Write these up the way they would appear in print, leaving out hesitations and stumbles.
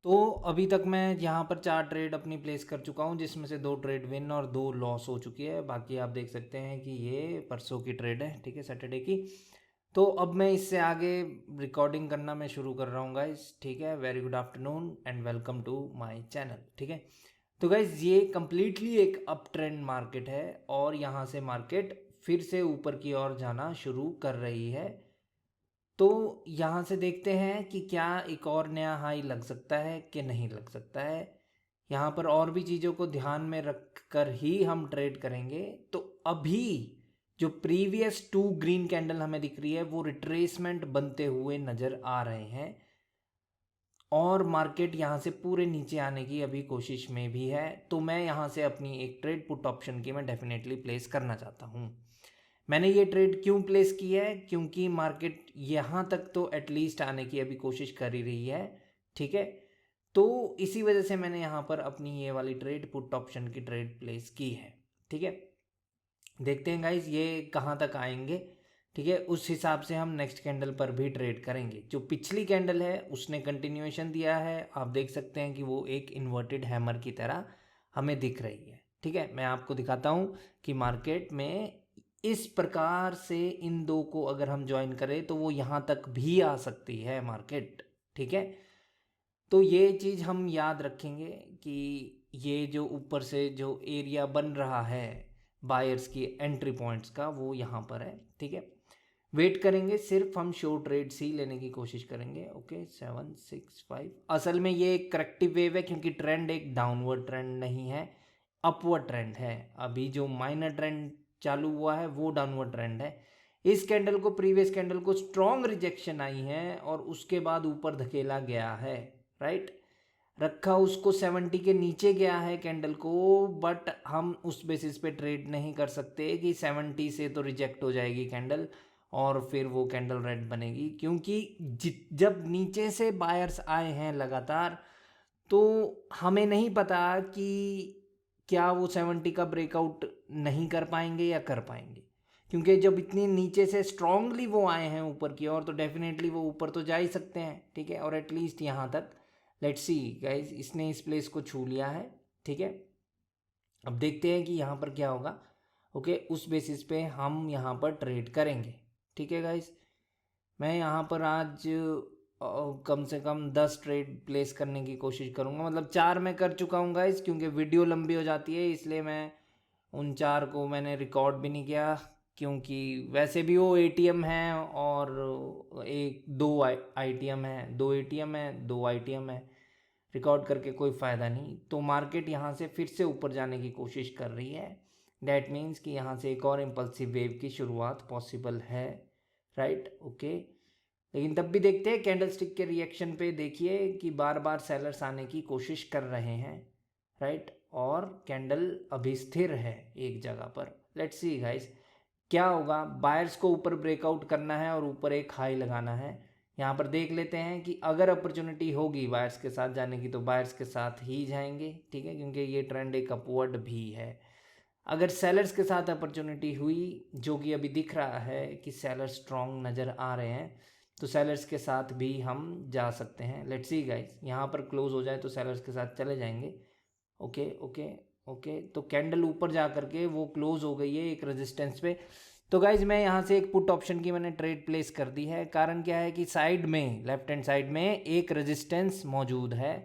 तो अभी तक मैं यहाँ पर 4 ट्रेड अपनी प्लेस कर चुका हूँ, जिसमें से 2 ट्रेड विन और 2 लॉस हो चुकी है। बाकी आप देख सकते हैं कि ये परसों की ट्रेड है, ठीक है, सैटरडे की। तो अब मैं इससे आगे रिकॉर्डिंग करना मैं शुरू कर रहा हूँ गाइज, ठीक है। Very good afternoon and welcome to my channel, ठीक है। तो गाइज ये कम्प्लीटली एक अप ट्रेंड मार्केट है और यहाँ से मार्केट फिर से ऊपर की ओर जाना शुरू कर रही है। तो यहाँ से देखते हैं कि क्या एक और नया हाई लग सकता है कि नहीं लग सकता है। यहाँ पर और भी चीज़ों को ध्यान में रख कर ही हम ट्रेड करेंगे। तो अभी जो प्रीवियस 2 ग्रीन कैंडल हमें दिख रही है वो रिट्रेसमेंट बनते हुए नज़र आ रहे हैं और मार्केट यहाँ से पूरे नीचे आने की अभी कोशिश में भी है। तो मैं यहाँ से अपनी एक ट्रेड पुट ऑप्शन की मैं डेफिनेटली प्लेस करना चाहता हूँ। मैंने ये ट्रेड क्यों प्लेस की है, क्योंकि मार्केट यहाँ तक तो एटलीस्ट आने की अभी कोशिश कर ही रही है, ठीक है। तो इसी वजह से मैंने यहाँ पर अपनी ये वाली ट्रेड पुट ऑप्शन की ट्रेड प्लेस की है, ठीक है। देखते हैं गाइज ये कहाँ तक आएंगे, ठीक है। उस हिसाब से हम नेक्स्ट कैंडल पर भी ट्रेड करेंगे। जो पिछली कैंडल है उसने कंटिन्यूएशन दिया है, आप देख सकते हैं कि वो एक इन्वर्टेड हैमर की तरह हमें दिख रही है, ठीक है। मैं आपको दिखाता हूँ कि मार्केट में इस प्रकार से इन दो को अगर हम ज्वाइन करें तो वो यहाँ तक भी आ सकती है मार्केट, ठीक है। तो ये चीज़ हम याद रखेंगे कि ये जो ऊपर से जो एरिया बन रहा है बायर्स की एंट्री पॉइंट्स का वो यहाँ पर है, ठीक है। वेट करेंगे, सिर्फ हम शॉर्ट ट्रेड्स ही लेने की कोशिश करेंगे। ओके 765 असल में ये एक करेक्टिव वेव है क्योंकि ट्रेंड एक डाउनवर्ड ट्रेंड नहीं है, अपवर्ड ट्रेंड है। अभी जो माइनर ट्रेंड चालू हुआ है वो डाउनवर्ड ट्रेंड है। इस कैंडल को प्रीवियस कैंडल को स्ट्रॉन्ग रिजेक्शन आई है और उसके बाद ऊपर धकेला गया है, राइट। रखा उसको 70 के नीचे गया है कैंडल को, बट हम उस बेसिस पे ट्रेड नहीं कर सकते कि 70 से तो रिजेक्ट हो जाएगी कैंडल और फिर वो कैंडल रेड बनेगी, क्योंकि जब नीचे से बायर्स आए हैं लगातार तो हमें नहीं पता कि क्या वो 70 का ब्रेकआउट नहीं कर पाएंगे या कर पाएंगे। क्योंकि जब इतनी नीचे से स्ट्रांगली वो आए हैं ऊपर की ओर तो डेफिनेटली वो ऊपर तो जा ही सकते हैं, ठीक है। और एटलीस्ट यहाँ तक लेट्स सी गाइज, इसने इस प्लेस को छू लिया है, ठीक है। अब देखते हैं कि यहाँ पर क्या होगा। ओके उस बेसिस पे हम यहाँ पर ट्रेड करेंगे, ठीक है गाइज। मैं यहाँ पर आज कम से कम 10 ट्रेड प्लेस करने की कोशिश करूँगा। मतलब 4 मैं कर चुका हूँ गाइज, क्योंकि वीडियो लंबी हो जाती है इसलिए मैं उन 4 को मैंने रिकॉर्ड भी नहीं किया, क्योंकि वैसे भी वो एटीएम है और एक दो आईटीएम है, 2 एटीएम है 2 आईटीएम है, रिकॉर्ड करके कोई फ़ायदा नहीं। तो मार्केट यहाँ से फिर से ऊपर जाने की कोशिश कर रही है। डैट मीन्स कि यहाँ से एक और इम्पल्सिव वेव की शुरुआत पॉसिबल है, राइट। ओके लेकिन तब भी देखते हैं कैंडल स्टिक के रिएक्शन पे, देखिए कि बार बार सेलर्स आने की कोशिश कर रहे हैं, राइट। और कैंडल अभी स्थिर है एक जगह पर। लेट्स सी गाइस क्या होगा। बायर्स को ऊपर ब्रेकआउट करना है और ऊपर एक हाई लगाना है। यहाँ पर देख लेते हैं कि अगर अपॉर्चुनिटी होगी बायर्स के साथ जाने की तो बायर्स के साथ ही जाएंगे, ठीक है, क्योंकि ये ट्रेंड एक अपवर्ड भी है। अगर सेलर्स के साथ अपॉर्चुनिटी हुई, जो कि अभी दिख रहा है कि सेलर स्ट्रॉन्ग नज़र आ रहे हैं, तो सेलर्स के साथ भी हम जा सकते हैं। लेट्स सी गाइस यहाँ पर क्लोज हो जाए तो सेलर्स के साथ चले जाएंगे। ओके ओके ओके तो कैंडल ऊपर जा करके वो क्लोज हो गई है एक रेजिस्टेंस पे। तो गाइज मैं यहाँ से एक पुट ऑप्शन की मैंने ट्रेड प्लेस कर दी है। कारण क्या है कि साइड में लेफ्ट हैंड साइड में एक रेजिस्टेंस मौजूद है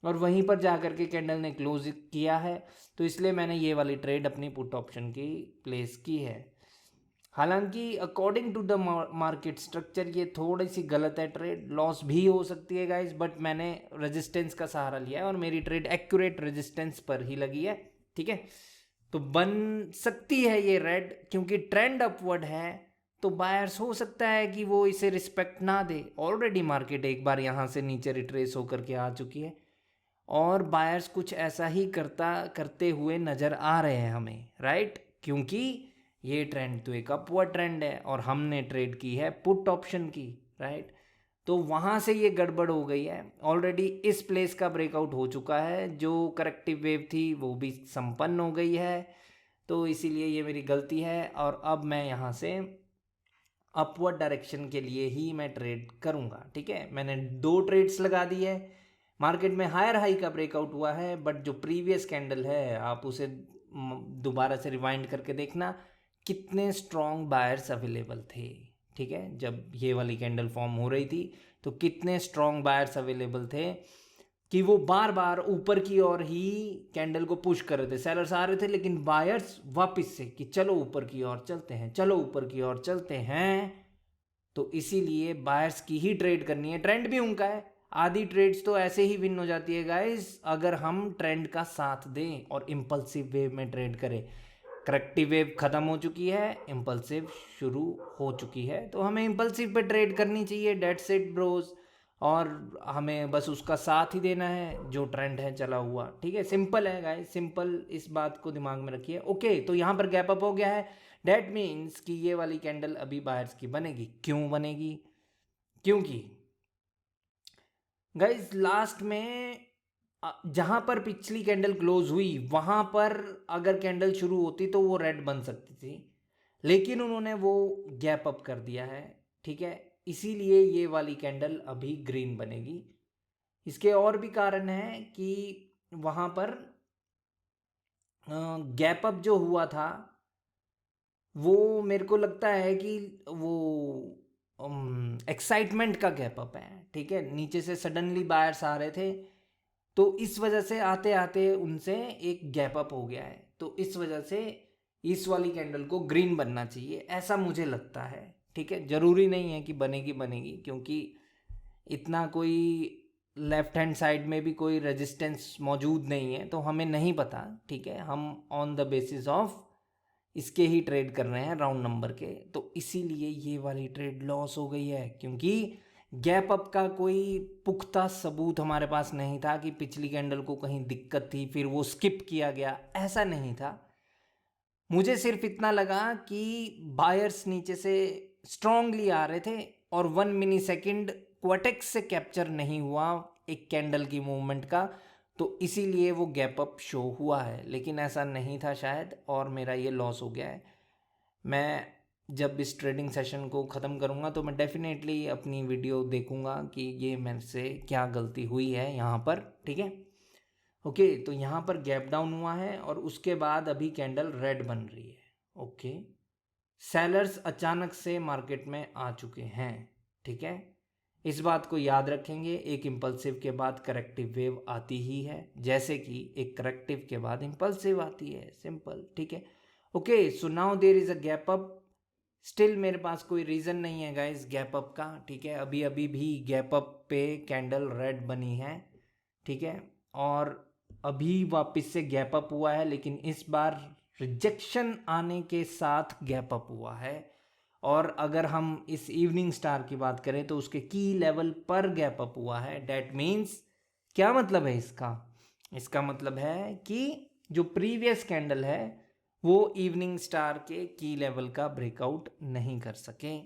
और वहीं पर जा करके कैंडल ने क्लोज किया है, तो इसलिए मैंने ये वाली ट्रेड अपनी पुट ऑप्शन की प्लेस की है। हालांकि according to the market structure ये थोड़ी सी गलत है, ट्रेड लॉस भी हो सकती है गाइज, बट मैंने रेजिस्टेंस का सहारा लिया है और मेरी ट्रेड एक्यूरेट रेजिस्टेंस पर ही लगी है, ठीक है। तो बन सकती है ये रेड, क्योंकि ट्रेंड अपवर्ड है तो बायर्स हो सकता है कि वो इसे रिस्पेक्ट ना दे। ऑलरेडी मार्केट एक बार यहाँ से नीचे रिट्रेस होकर के आ चुकी है और बायर्स कुछ ऐसा ही करते हुए नज़र आ रहे हैं हमें, राइट। क्योंकि ये ट्रेंड तो एक अपवर्ड ट्रेंड है और हमने ट्रेड की है पुट ऑप्शन की, राइट। तो वहाँ से ये गड़बड़ हो गई है। ऑलरेडी इस प्लेस का ब्रेकआउट हो चुका है, जो करेक्टिव वेव थी वो भी संपन्न हो गई है, तो इसीलिए ये मेरी गलती है। और अब मैं यहाँ से अपवर्ड डायरेक्शन के लिए ही मैं ट्रेड करूँगा, ठीक है। मैंने 2 ट्रेड्स लगा दी है। मार्केट में हायर हाई का ब्रेकआउट हुआ है, बट जो प्रीवियस कैंडल है आप उसे दोबारा से रिवाइंड करके देखना कितने स्ट्रॉन्ग बायर्स अवेलेबल थे। ठीक है, जब ये वाली कैंडल फॉर्म हो रही थी तो कितने स्ट्रॉन्ग बायर्स अवेलेबल थे कि वो बार बार ऊपर की ओर ही कैंडल को पुश कर रहे थे। सेलर्स आ रहे थे लेकिन बायर्स वापस से कि चलो ऊपर की ओर चलते हैं, चलो ऊपर की ओर चलते हैं। तो इसीलिए बायर्स की ही ट्रेड करनी है, ट्रेंड भी उनका है। आधी ट्रेड्स तो ऐसे ही विन हो जाती है गाइस अगर हम ट्रेंड का साथ दें और इम्पल्सिव वेव में ट्रेड करें। करेक्टिव वेव खत्म हो चुकी है, इम्पल्सिव शुरू हो चुकी है, तो हमें इम्पल्सिव पे ट्रेड करनी चाहिए, डेट्स इट ब्रोज। और हमें बस उसका साथ ही देना है जो ट्रेंड है चला हुआ। ठीक है, सिंपल है गाइस, सिंपल, इस बात को दिमाग में रखिए। ओके, तो यहाँ पर गैप अप हो गया है, डेट मीन्स कि ये वाली कैंडल अभी बायर्स की बनेगी। क्यों बनेगी? क्योंकि गाइस लास्ट में जहां पर पिछली कैंडल क्लोज हुई वहां पर अगर कैंडल शुरू होती तो वो रेड बन सकती थी, लेकिन उन्होंने वो गैप अप कर दिया है। ठीक है, इसीलिए ये वाली कैंडल अभी ग्रीन बनेगी। इसके और भी कारण हैं कि वहां पर गैप अप जो हुआ था वो मेरे को लगता है कि वो एक्साइटमेंट का गैप अप है। ठीक है, नीचे से सडनली बायर्स आ रहे थे तो इस वजह से आते आते उनसे एक गैप अप हो गया है, तो इस वजह से इस वाली कैंडल को ग्रीन बनना चाहिए, ऐसा मुझे लगता है। ठीक है, ज़रूरी नहीं है कि बनेगी बनेगी, क्योंकि इतना कोई लेफ्ट हैंड साइड में भी कोई रेजिस्टेंस मौजूद नहीं है, तो हमें नहीं पता। ठीक है, हम ऑन द बेसिस ऑफ इसके ही ट्रेड कर रहे हैं राउंड नंबर के, तो इसीलिए ये वाली ट्रेड लॉस हो गई है, क्योंकि गैप अप का कोई पुख्ता सबूत हमारे पास नहीं था कि पिछली कैंडल को कहीं दिक्कत थी फिर वो स्किप किया गया, ऐसा नहीं था। मुझे सिर्फ इतना लगा कि बायर्स नीचे से स्ट्रांगली आ रहे थे और 1 मिली सेकेंड क्वाटेक्स से कैप्चर नहीं हुआ एक कैंडल की मूवमेंट का, तो इसीलिए वो गैप अप शो हुआ है, लेकिन ऐसा नहीं था शायद, और मेरा ये लॉस हो गया है। मैं जब इस ट्रेडिंग सेशन को ख़त्म करूँगा तो मैं डेफिनेटली अपनी वीडियो देखूँगा कि ये मेरे से क्या गलती हुई है यहाँ पर। ठीक है, ओके, तो यहाँ पर गैप डाउन हुआ है और उसके बाद अभी कैंडल रेड बन रही है। ओके, सेलर्स अचानक से मार्केट में आ चुके हैं। ठीक है, इस बात को याद रखेंगे, एक इम्पल्सिव के बाद करेक्टिव वेव आती ही है, जैसे कि एक करेक्टिव के बाद इम्पल्सिव आती है, सिंपल। ठीक है, okay, so now there is a gap up. Still मेरे पास कोई रीज़न नहीं है गाइस गैप अप का। ठीक है, अभी अभी भी गैप अप पे कैंडल रेड बनी है। ठीक है, और अभी वापस से गैप अप हुआ है, लेकिन इस बार रिजेक्शन आने के साथ गैप अप हुआ है। और अगर हम इस इवनिंग स्टार की बात करें तो उसके की लेवल पर गैप अप हुआ है। डैट मीन्स क्या मतलब है इसका? इसका मतलब है कि जो प्रीवियस कैंडल है वो इवनिंग स्टार के की लेवल का ब्रेकआउट नहीं कर सके।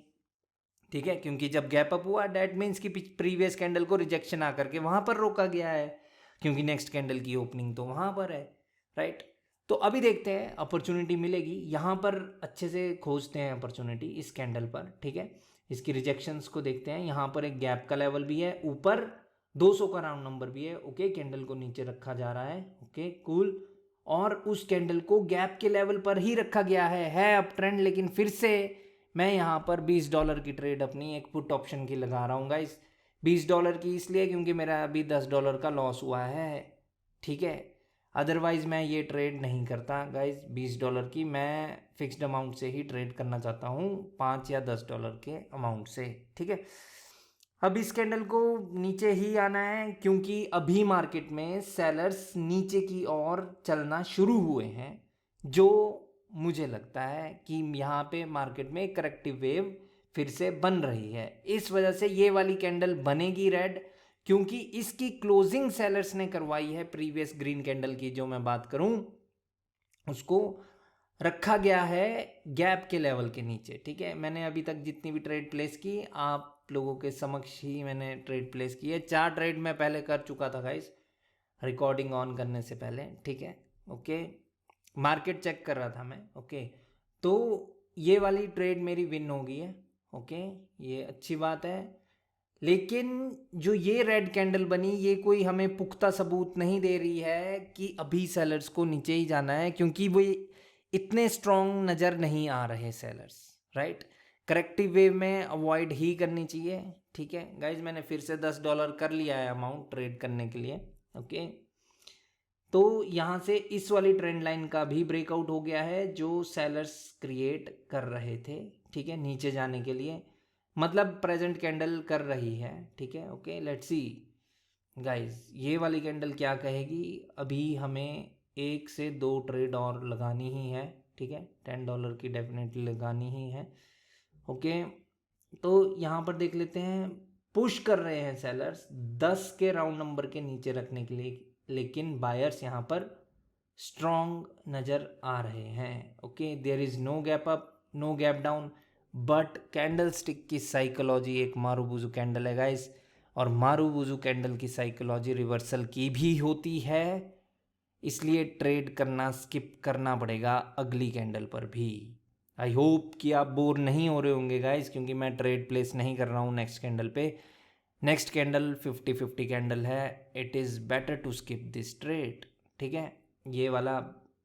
ठीक है, क्योंकि जब गैप अप हुआ डैट मीन्स कि प्रीवियस कैंडल को रिजेक्शन आकर के वहां पर रोका गया है, क्योंकि नेक्स्ट कैंडल की ओपनिंग तो वहां पर है, राइट। तो अभी देखते हैं अपॉर्चुनिटी मिलेगी यहाँ पर, अच्छे से खोजते हैं अपॉर्चुनिटी इस कैंडल पर। ठीक है, इसकी रिजेक्शंस को देखते हैं। यहाँ पर एक गैप का लेवल भी है, ऊपर 200 का राउंड नंबर भी है। ओके, कैंडल को नीचे रखा जा रहा है। Okay, cool. और उस कैंडल को गैप के लेवल पर ही रखा गया है अप ट्रेंड, लेकिन फिर से मैं यहाँ पर $20 की ट्रेड अपनी एक पुट ऑप्शन की लगा रहा हूँ गाइस। $20 की इसलिए क्योंकि मेरा अभी $10 का लॉस हुआ है। ठीक है, अदरवाइज़ मैं ये ट्रेड नहीं करता गाइस $20 की, मैं फिक्स्ड अमाउंट से ही ट्रेड करना चाहता हूँ, $5 या $10 के अमाउंट से। ठीक है, अब इस कैंडल को नीचे ही आना है, क्योंकि अभी मार्केट में सेलर्स नीचे की ओर चलना शुरू हुए हैं, जो मुझे लगता है कि यहाँ पे मार्केट में करेक्टिव वेव फिर से बन रही है। इस वजह से ये वाली कैंडल बनेगी रेड, क्योंकि इसकी क्लोजिंग सेलर्स ने करवाई है। प्रीवियस ग्रीन कैंडल की जो मैं बात करूं, उसको रखा गया है गैप के लेवल के नीचे। ठीक है, मैंने अभी तक जितनी भी ट्रेड प्लेस की आप लोगों के समक्ष ही मैंने ट्रेड प्लेस की है। 4 ट्रेड मैं पहले कर चुका था गाइस, रिकॉर्डिंग ऑन करने से पहले। ठीक है, ओके, मार्केट चेक कर रहा था मैं। ओके, तो ये वाली ट्रेड मेरी विन हो गई है। ओके, ये अच्छी बात है, लेकिन जो ये रेड कैंडल बनी ये कोई हमें पुख्ता सबूत नहीं दे रही है कि अभी सेलर्स को नीचे ही जाना है, क्योंकि वो इतने स्ट्रॉन्ग नज़र नहीं आ रहे सेलर्स, राइट। करेक्टिव वेव में अवॉइड ही करनी चाहिए। ठीक है गाइज, मैंने फिर से $10 कर लिया है अमाउंट ट्रेड करने के लिए। ओके, तो यहाँ से इस वाली ट्रेंड लाइन का भी ब्रेकआउट हो गया है जो सेलर्स क्रिएट कर रहे थे। ठीक है, नीचे जाने के लिए, मतलब प्रेजेंट कैंडल कर रही है। ठीक है, ओके, लेट्स सी गाइस ये वाली कैंडल क्या कहेगी। अभी हमें 1 से 2 ट्रेड और लगानी ही है। ठीक है, $10 की डेफिनेटली लगानी ही है। ओके, तो यहाँ पर देख लेते हैं, पुश कर रहे हैं सेलर्स 10 के राउंड नंबर के नीचे रखने के लिए, लेकिन बायर्स यहाँ पर स्ट्रॉन्ग नज़र आ रहे हैं। Okay, there is no gap up, no gap down, but candlestick की साइकोलॉजी एक मारूबुजू कैंडल है गाइस, और मारूबुजू कैंडल की साइकोलॉजी रिवर्सल की भी होती है, इसलिए ट्रेड करना स्किप करना पड़ेगा अगली कैंडल पर भी। आई होप कि आप बोर नहीं हो रहे होंगे गाइस, क्योंकि मैं ट्रेड प्लेस नहीं कर रहा हूँ नेक्स्ट कैंडल पे। नेक्स्ट कैंडल 50-50 कैंडल है, it is better to skip this trade. ठीक है, ये वाला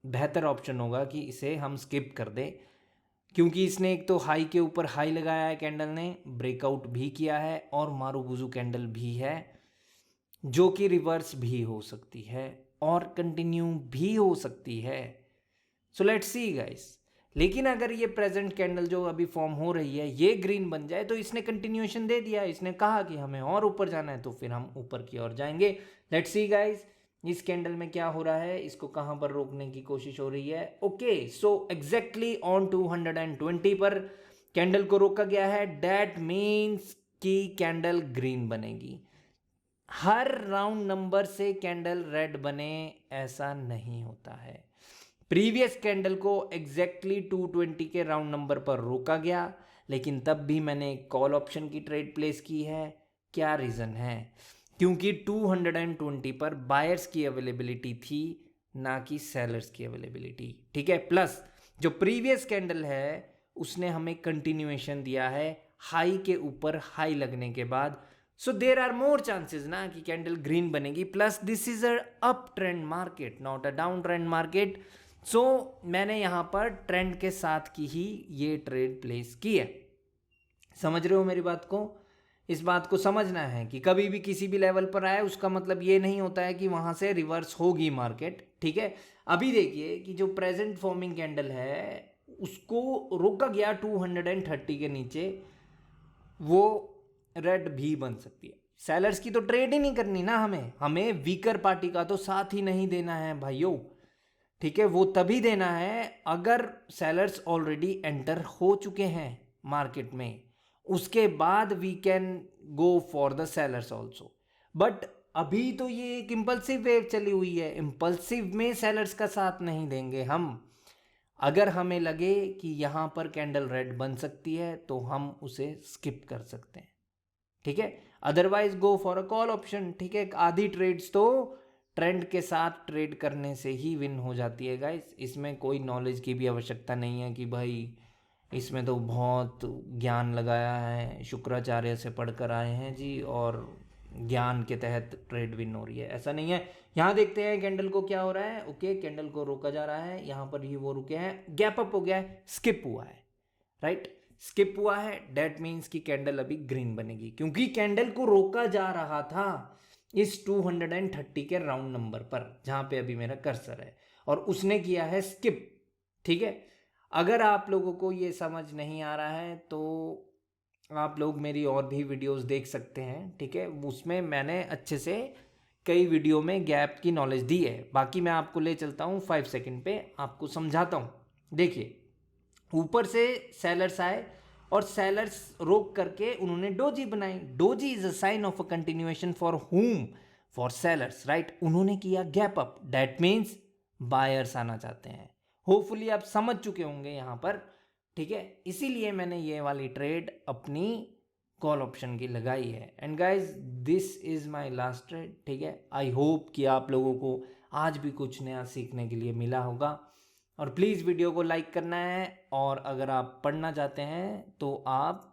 बेहतर ऑप्शन होगा कि इसे हम स्किप कर दें, क्योंकि इसने एक तो हाई के ऊपर हाई लगाया है, कैंडल ने ब्रेकआउट भी किया है, और मारूबुजू कैंडल भी है जो कि रिवर्स भी हो सकती है और कंटिन्यू भी हो सकती है। सो लेट्स सी गाइस, लेकिन अगर ये प्रेजेंट कैंडल जो अभी फॉर्म हो रही है ये ग्रीन बन जाए तो इसने कंटिन्यूएशन दे दिया, इसने कहा कि हमें और ऊपर जाना है, तो फिर हम ऊपर की ओर जाएंगे। लेट्स सी गाइस इस कैंडल में क्या हो रहा है, इसको कहां पर रोकने की कोशिश हो रही है। ओके, सो एग्जैक्टली ऑन 220 पर कैंडल को रोका गया है। दैट मीन्स कि कैंडल ग्रीन बनेगी। हर राउंड नंबर से कैंडल रेड बने ऐसा नहीं होता है। प्रीवियस कैंडल को एग्जैक्टली 220 के राउंड नंबर पर रोका गया, लेकिन तब भी मैंने कॉल ऑप्शन की ट्रेड प्लेस की है। क्या रीज़न है? क्योंकि 220 पर बायर्स की अवेलेबिलिटी थी, ना कि सेलर्स की अवेलेबिलिटी। ठीक है, प्लस जो प्रीवियस कैंडल है उसने हमें कंटिन्यूएशन दिया है हाई के ऊपर हाई लगने के बाद। सो देर आर मोर चांसेस ना कि कैंडल ग्रीन बनेगी, plus this is a up trend market, not a down trend market. So मैंने यहाँ पर ट्रेंड के साथ की ही ये ट्रेड प्लेस की है। समझ रहे हो मेरी बात को? इस बात को समझना है कि कभी भी किसी भी लेवल पर आए उसका मतलब ये नहीं होता है कि वहाँ से रिवर्स होगी मार्केट। ठीक है, अभी देखिए कि जो प्रेजेंट फॉर्मिंग कैंडल है उसको रोका गया 230 के नीचे, वो रेड भी बन सकती है। सेलर्स की तो ट्रेड ही नहीं करनी ना, हमें वीकर पार्टी का तो साथ ही नहीं देना है भाइयों। ठीक है, वो तभी देना है अगर सेलर्स ऑलरेडी एंटर हो चुके हैं मार्केट में, उसके बाद we can go for the sellers also. But अभी तो ये एक इम्पल्सिव वेव चली हुई है, इम्पल्सिव में सेलर्स का साथ नहीं देंगे हम। अगर हमें लगे कि यहाँ पर कैंडल रेड बन सकती है तो हम उसे स्किप कर सकते हैं। ठीक है, otherwise go for a call option. ठीक है, आधी ट्रेड्स तो ट्रेंड के साथ ट्रेड करने से ही विन हो जाती है गाइस। इसमें कोई नॉलेज की भी आवश्यकता नहीं है कि भाई इसमें तो बहुत ज्ञान लगाया है, शुक्राचार्य से पढ़कर आए हैं जी और ज्ञान के तहत ट्रेड विन हो रही है, ऐसा नहीं है। यहाँ देखते हैं कैंडल को क्या हो रहा है। ओके, कैंडल को रोका जा रहा है, यहाँ पर ही वो रुके हैं, गैप अप हो गया है, स्किप हुआ है, राइट, स्किप हुआ है। डेट मीन्स कि कैंडल अभी ग्रीन बनेगी, क्योंकि कैंडल को रोका जा रहा था इस 230 के राउंड नंबर पर जहां पे अभी मेरा कर्सर है, और उसने किया है स्किप। ठीक है, अगर आप लोगों को ये समझ नहीं आ रहा है तो आप लोग मेरी और भी वीडियोस देख सकते हैं। ठीक है, उसमें मैंने अच्छे से कई वीडियो में गैप की नॉलेज दी है। बाकी मैं आपको ले चलता हूँ 5 सेकंड पे, आपको समझाता हूँ। देखिए, ऊपर से सेलर्स आए और सेलर्स रोक करके उन्होंने डोजी बनाई। Doji is a sign of a continuation for hmm, for sellers, right. उन्होंने किया gap up, that means buyers आना चाहते हैं। होपफुली आप समझ चुके होंगे यहाँ पर। ठीक है, इसीलिए मैंने ये वाली ट्रेड अपनी कॉल ऑप्शन की लगाई है। And guys this is my last trade. ठीक है, आई होप कि आप लोगों को आज भी कुछ नया सीखने के लिए मिला होगा, और प्लीज़ वीडियो को लाइक करना है, और अगर आप पढ़ना चाहते हैं तो आप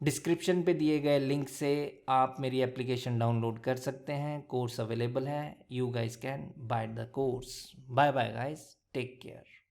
डिस्क्रिप्शन पे दिए गए लिंक से आप मेरी एप्लीकेशन डाउनलोड कर सकते हैं। कोर्स अवेलेबल है, you guys can buy the course. Bye bye guys, take care.